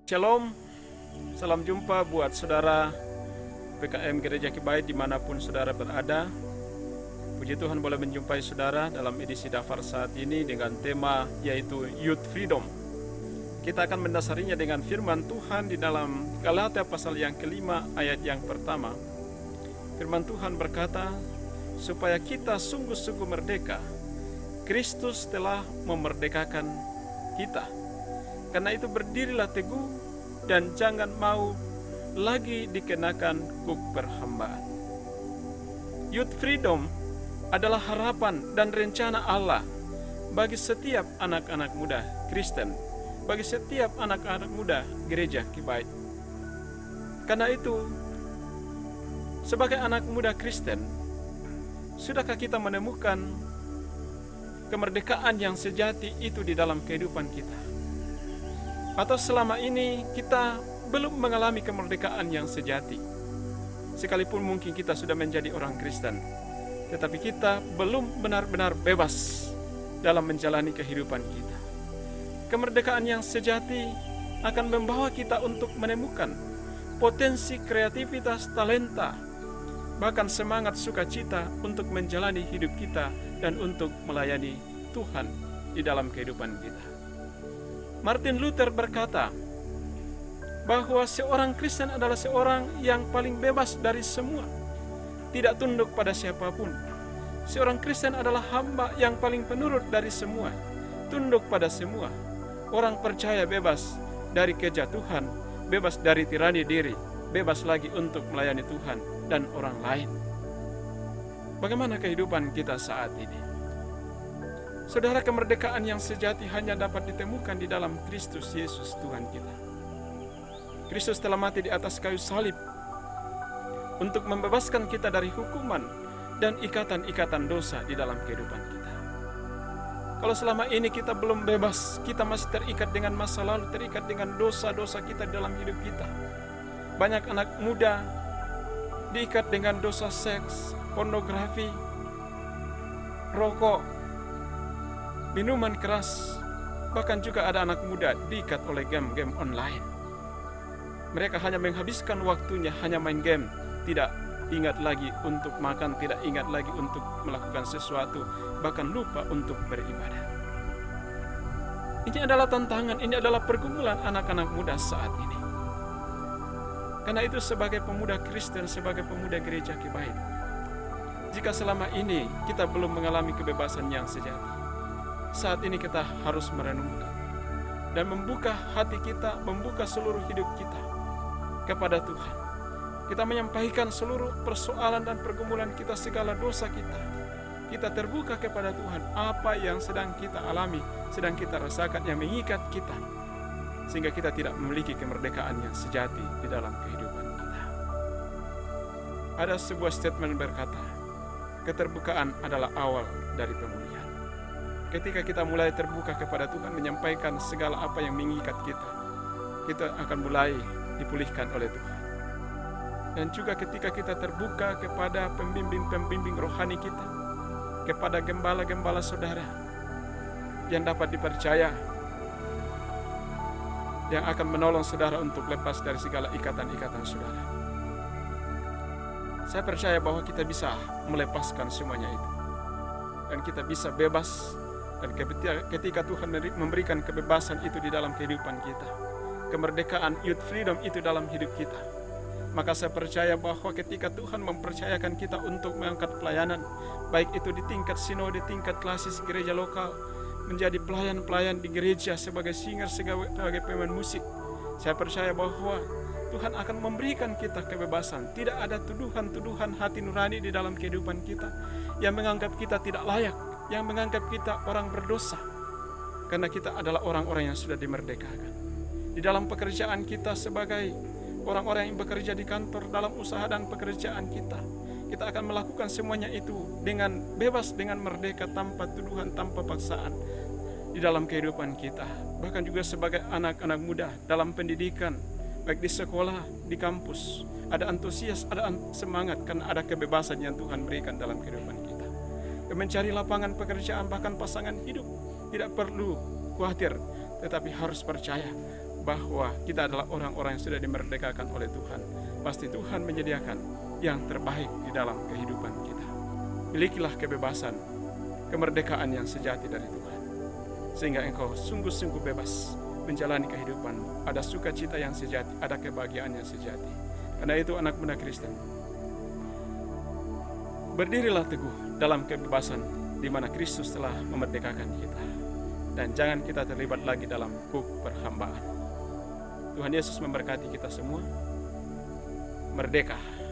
Shalom, salam jumpa buat saudara PKM Gereja Kibait dimanapun saudara berada. Puji Tuhan boleh menjumpai saudara dalam edisi Dafar saat ini dengan tema yaitu Youth Freedom. Kita akan mendasarinya dengan firman Tuhan di dalam Galatia pasal yang kelima ayat yang pertama. Firman Tuhan berkata, supaya kita sungguh-sungguh merdeka, Kristus telah memerdekakan kita. Karena itu berdirilah teguh dan jangan mau lagi dikenakan kuk perhambaan. Youth freedom adalah harapan dan rencana Allah bagi setiap anak-anak muda Kristen, bagi setiap anak-anak muda Gereja Kibait. Karena itu, sebagai anak muda Kristen, sudahkah kita menemukan kemerdekaan yang sejati itu di dalam kehidupan kita? Atau selama ini kita belum mengalami kemerdekaan yang sejati? Sekalipun mungkin kita sudah menjadi orang Kristen, tetapi kita belum benar-benar bebas dalam menjalani kehidupan kita. Kemerdekaan yang sejati akan membawa kita untuk menemukan potensi kreativitas, talenta, bahkan semangat sukacita untuk menjalani hidup kita dan untuk melayani Tuhan di dalam kehidupan kita. Martin Luther berkata bahwa seorang Kristen adalah seorang yang paling bebas dari semua, tidak tunduk pada siapapun. Seorang Kristen adalah hamba yang paling penurut dari semua, tunduk pada semua. Orang percaya bebas dari kejatuhan, bebas dari tirani diri, bebas lagi untuk melayani Tuhan dan orang lain. Bagaimana kehidupan kita saat ini? Saudara, kemerdekaan yang sejati hanya dapat ditemukan di dalam Kristus Yesus Tuhan kita. Kristus telah mati di atas kayu salib untuk membebaskan kita dari hukuman dan ikatan-ikatan dosa di dalam kehidupan kita. Kalau selama ini kita belum bebas, kita masih terikat dengan masa lalu, terikat dengan dosa-dosa kita dalam hidup kita. Banyak anak muda diikat dengan dosa seks, pornografi, rokok, minuman keras, bahkan juga ada anak muda diikat oleh game-game online. Mereka hanya menghabiskan waktunya hanya main game, tidak ingat lagi untuk makan, tidak ingat lagi untuk melakukan sesuatu, bahkan lupa untuk beribadah. Ini adalah tantangan, ini adalah pergumulan anak-anak muda saat ini. Karena itu sebagai pemuda Kristen, sebagai pemuda Gereja Kibait, jika selama ini kita belum mengalami kebebasan yang sejati, saat ini kita harus merenungkan dan membuka hati kita, membuka seluruh hidup kita kepada Tuhan. Kita menyampaikan seluruh persoalan dan pergumulan kita, segala dosa kita. Kita terbuka kepada Tuhan apa yang sedang kita alami, sedang kita rasakan yang mengikat kita, sehingga kita tidak memiliki kemerdekaan yang sejati di dalam kehidupan kita. Ada sebuah statement berkata, keterbukaan adalah awal dari pemulihan. Ketika kita mulai terbuka kepada Tuhan, menyampaikan segala apa yang mengikat kita, kita akan mulai dipulihkan oleh Tuhan. Dan juga ketika kita terbuka kepada pembimbing-pembimbing rohani kita, kepada gembala-gembala saudara yang dapat dipercaya, yang akan menolong saudara untuk lepas dari segala ikatan-ikatan saudara. Saya percaya bahwa kita bisa melepaskan semuanya itu, dan kita bisa bebas. Dan ketika Tuhan memberikan kebebasan itu di dalam kehidupan kita, kemerdekaan youth freedom itu dalam hidup kita, maka saya percaya bahwa ketika Tuhan mempercayakan kita untuk mengangkat pelayanan, baik itu di tingkat sinode, tingkat klasis gereja lokal, menjadi pelayan-pelayan di gereja sebagai singer, sebagai pemain musik, saya percaya bahwa Tuhan akan memberikan kita kebebasan. Tidak ada tuduhan-tuduhan hati nurani di dalam kehidupan kita yang menganggap kita tidak layak, yang menganggap kita orang berdosa, karena kita adalah orang-orang yang sudah dimerdekakan. Di dalam pekerjaan kita sebagai orang-orang yang bekerja di kantor, dalam usaha dan pekerjaan kita, kita akan melakukan semuanya itu dengan bebas, dengan merdeka, tanpa tuduhan, tanpa paksaan di dalam kehidupan kita. Bahkan juga sebagai anak-anak muda dalam pendidikan, baik di sekolah, di kampus, ada antusias, ada semangat karena ada kebebasan yang Tuhan berikan dalam kehidupan kita. Mencari lapangan pekerjaan, bahkan pasangan hidup, tidak perlu khawatir, tetapi harus percaya bahwa kita adalah orang-orang yang sudah dimerdekakan oleh Tuhan, pasti Tuhan menyediakan yang terbaik di dalam kehidupan kita. Milikilah kebebasan, kemerdekaan yang sejati dari Tuhan, sehingga engkau sungguh-sungguh bebas menjalani kehidupanmu. Ada sukacita yang sejati, ada kebahagiaan yang sejati. Karena itu anak muda Kristen, berdirilah teguh dalam kebebasan di mana Kristus telah memerdekakan kita. Dan jangan kita terlibat lagi dalam kuk perhambaan. Tuhan Yesus memberkati kita semua. Merdeka!